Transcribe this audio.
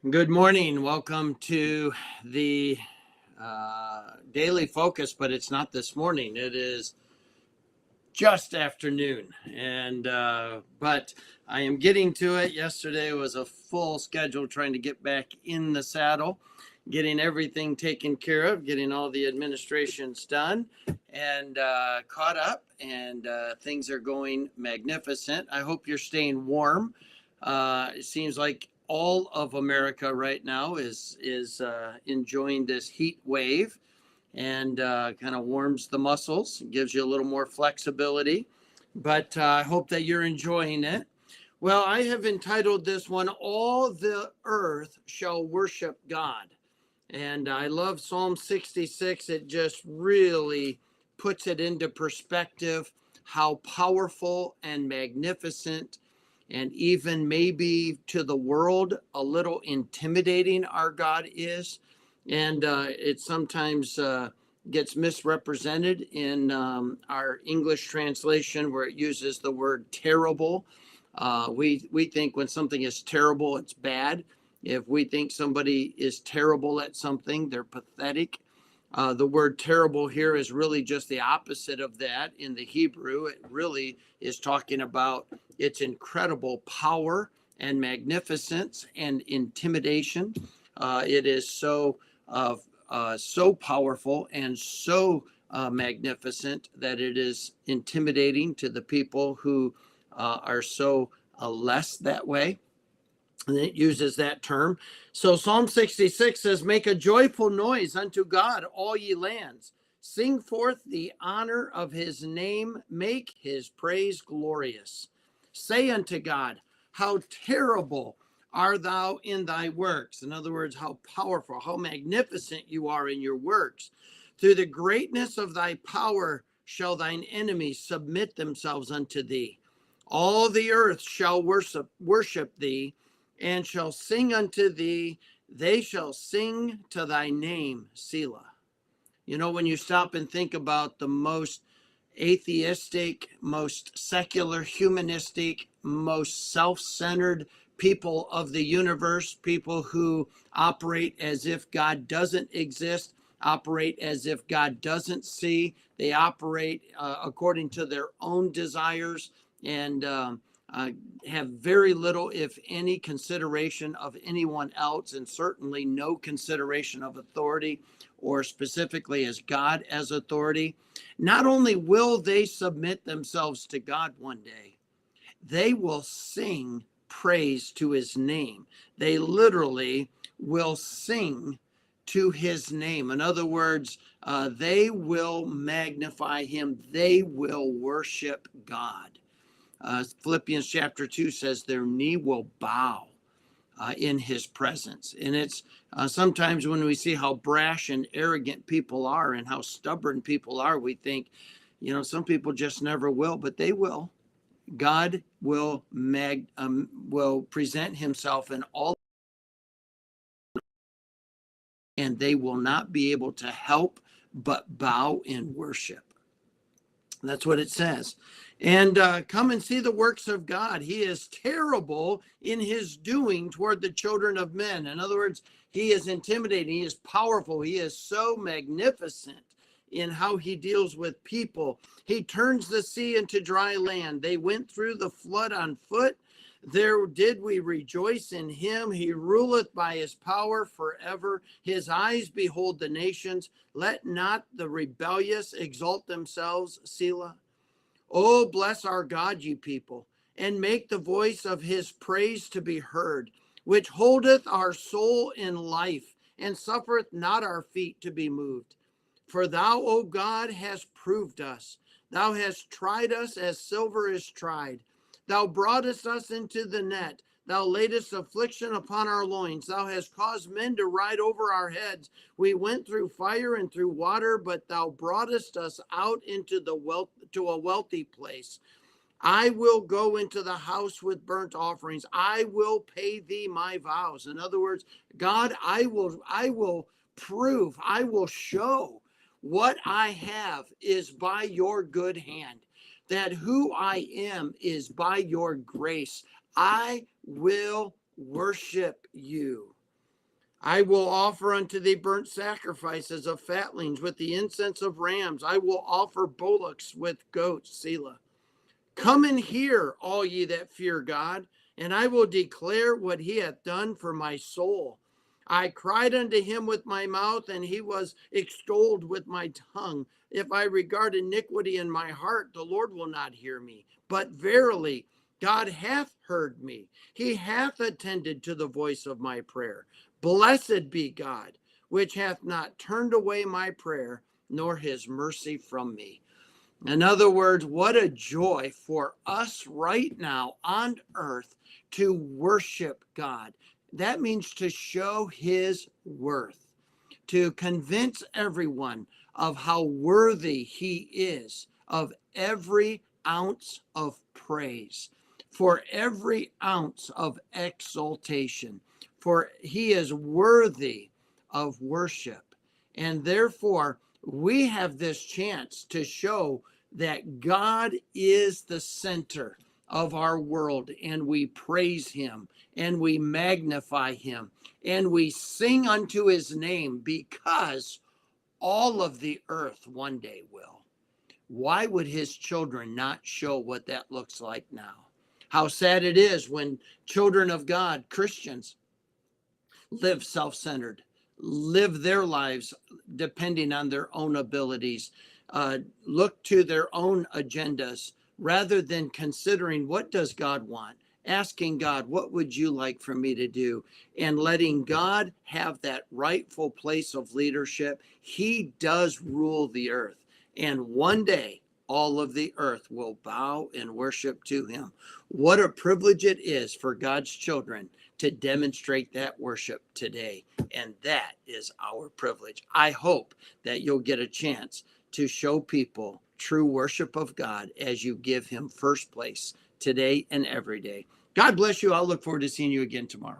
Good morning. Welcome to the daily focus, but it's not this morning. It is just afternoon, and but I am getting to it. Yesterday was a full schedule trying to get back in the saddle, getting everything taken care of, getting all the administrations done, and caught up. And things are going magnificent. I hope you're staying warm. It seems like all of America right now is enjoying this heat wave, and kind of warms the muscles, gives you a little more flexibility. But I hope that you're enjoying it. Well, I have entitled this one, All the Earth Shall Worship God. And I love Psalm 66. It just really puts it into perspective how powerful and magnificent, and even maybe to the world, a little intimidating our God is. And it sometimes gets misrepresented in our English translation where it uses the word terrible. We think when something is terrible, it's bad. If we think somebody is terrible at something, they're pathetic. The word terrible here is really just the opposite of that in the Hebrew. It really is talking about its incredible power and magnificence and intimidation. It is so powerful and so magnificent that it is intimidating to the people who are so less that way. And it uses that term. So Psalm 66 says, Make a joyful noise unto God, all ye lands. Sing forth the honor of his name. Make his praise glorious. Say unto God, How terrible are thou in thy works. In other words, how powerful, how magnificent you are in your works. Through the greatness of thy power shall thine enemies submit themselves unto thee. All the earth shall worship thee, and shall sing unto thee. They shall sing to thy name, Selah. You know, when you stop and think about the most atheistic, most secular, humanistic, most self-centered people of the universe, people who operate as if God doesn't exist, operate as if God doesn't see, they operate according to their own desires, and have very little, if any, consideration of anyone else, and certainly no consideration of authority, or specifically as God as authority. Not only will they submit themselves to God one day, they will sing praise to his name. They literally will sing to his name. In other words, they will magnify him. They will worship God. Philippians chapter 2 says their knee will bow in his presence. And it's sometimes when we see how brash and arrogant people are and how stubborn people are, we think, you know, some people just never will, but they will. God will present himself in all, and they will not be able to help but bow in worship. That's what it says. And come and see the works of God. He is terrible in his doing toward the children of men. In other words, he is intimidating. He is powerful. He is so magnificent in how he deals with people. He turns the sea into dry land. They went through the flood on foot. There did we rejoice in him. He ruleth by his power forever. His eyes behold the nations. Let not the rebellious exalt themselves, Selah. Oh, bless our God, ye people, and make the voice of his praise to be heard, which holdeth our soul in life, and suffereth not our feet to be moved. For thou, O God, hast proved us. Thou hast tried us as silver is tried. Thou broughtest us into the net. Thou laidest affliction upon our loins. Thou hast caused men to ride over our heads. We went through fire and through water, but thou broughtest us out into to a wealthy place. I will go into the house with burnt offerings. I will pay thee my vows. In other words, God, I will prove, I will show what I have is by your good hand, that who I am is by your grace. I will worship you. I will offer unto thee burnt sacrifices of fatlings with the incense of rams. I will offer bullocks with goats, Selah. Come and hear, all ye that fear God, and I will declare what he hath done for my soul. I cried unto him with my mouth, and he was extolled with my tongue. If I regard iniquity in my heart, the Lord will not hear me. But verily, God hath heard me. He hath attended to the voice of my prayer. Blessed be God, which hath not turned away my prayer, nor his mercy from me. In other words, what a joy for us right now on earth to worship God. That means to show his worth, to convince everyone of how worthy he is of every ounce of praise, for every ounce of exaltation, for he is worthy of worship. And therefore, we have this chance to show that God is the center of our world, and we praise him and we magnify him and we sing unto his name, because all of the earth one day will. Why would his children not show what that looks like now? How sad it is when children of God, Christians, live self-centered, live their lives depending on their own abilities, look to their own agendas rather than considering, what does God want? Asking God, what would you like for me to do? And letting God have that rightful place of leadership. He does rule the earth. And one day, all of the earth will bow and worship to him. What a privilege it is for God's children to demonstrate that worship today. And that is our privilege. I hope that you'll get a chance to show people true worship of God as you give him first place today and every day. God bless you. I'll look forward to seeing you again tomorrow.